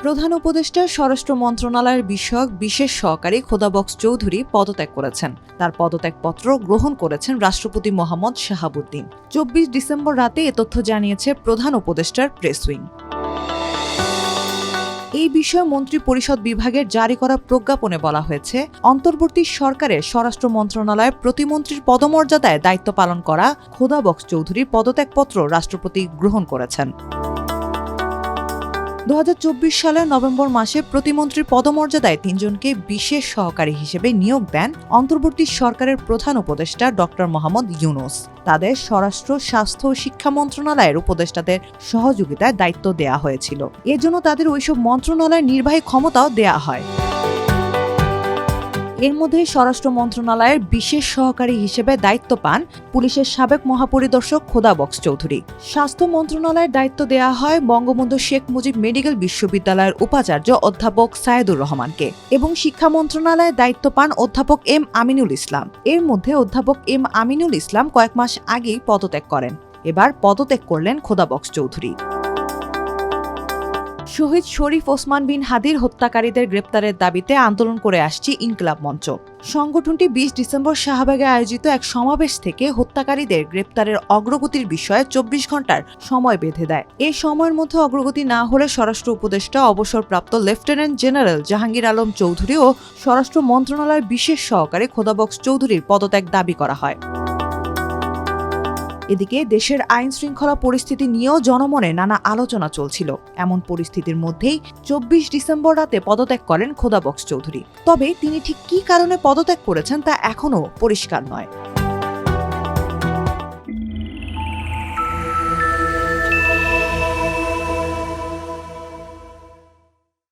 প্রধান উপদেষ্টা স্বরাষ্ট্র মন্ত্রণালয়ের বিষয়ক বিশেষ সহকারী খোদাবক্স চৌধুরী পদত্যাগ করেছেন। তার পদত্যাগপত্র গ্রহণ করেছেন রাষ্ট্রপতি মোহাম্মদ শাহাবুদ্দিন। 24 ডিসেম্বর রাতে এ তথ্য জানিয়েছে প্রধান উপদেষ্টার প্রেস উইং। এই বিষয়ে মন্ত্রী পরিষদ বিভাগের জারি করা প্রজ্ঞাপনে বলা হয়েছে, অন্তর্বর্তী সরকারের স্বরাষ্ট্র মন্ত্রণালয়ের প্রতিমন্ত্রীর পদমর্যাদায় দায়িত্ব পালন করা খোদাবক্স চৌধুরীর পদত্যাগপত্র রাষ্ট্রপতি গ্রহণ করেছেন। 2024 সালের নভেম্বর মাসে প্রতিমন্ত্রীর পদমর্যাদায় 3 জনকে বিশেষ সহকারী হিসেবে নিয়োগ দেন অন্তর্বর্তী সরকারের প্রধান উপদেষ্টা ডক্টর মোহাম্মদ ইউনূস। তাদের স্বরাষ্ট্র, স্বাস্থ্য ও শিক্ষা মন্ত্রণালয়ের উপদেষ্টাদের সহযোগিতায় দায়িত্ব দেয়া হয়েছিল। এজন্য তাদের ওইসব মন্ত্রণালয়ের নির্বাহী ক্ষমতাও দেয়া হয়। এর মধ্যে স্বরাষ্ট্র মন্ত্রণালয়ের বিশেষ সহকারী হিসেবে দায়িত্ব পান পুলিশের সাবেক মহাপরিদর্শক খোদাবক্স চৌধুরী। স্বাস্থ্য মন্ত্রণালয়ের দায়িত্ব দেয়া হয় বঙ্গবন্ধু শেখ মুজিব মেডিকেল বিশ্ববিদ্যালয়ের উপাচার্য অধ্যাপক সায়েদুর রহমানকে এবং শিক্ষা মন্ত্রণালয়ের দায়িত্ব পান অধ্যাপক এম আমিনুল ইসলাম। এর মধ্যে অধ্যাপক এম আমিনুল ইসলাম কয়েক মাস আগেই পদত্যাগ করেন। এবার পদত্যাগ করলেন খোদাবক্স চৌধুরী। শহীদ শরীফ ওসমান বিন হাদির হত্যাকারীদের গ্রেপ্তারের দাবিতে আন্দোলন করে আসছে ইনকিলাব মঞ্চ। সংগঠনটি 20 ডিসেম্বর শাহবাগে আয়োজিত এক সমাবেশ থেকে হত্যাকারীদের গ্রেপ্তারের অগ্রগতির বিষয়ে 24 ঘন্টার সময় বেঁধে দেয়। এই সময়ের মধ্যে অগ্রগতি না হলে স্বরাষ্ট্র উপদেষ্টা অবসরপ্রাপ্ত লেফটেন্যান্ট জেনারেল জাহাঙ্গীর আলম চৌধুরী ও স্বরাষ্ট্র মন্ত্রণালয়ের বিশেষ সহকারী খোদাবক্স চৌধুরীর পদত্যাগ দাবি করা হয়। এদিকে দেশের আইন শৃঙ্খলা পরিস্থিতি নিয়েও জনমনে নানা আলোচনা চলছিল। এমন পরিস্থিতির মধ্যেই 24 ডিসেম্বর রাতে পদত্যাগ করেন খোদাবক্স চৌধুরী। তবে তিনি ঠিক কী কারণে পদত্যাগ করেছেন তা এখনও পরিষ্কার নয়।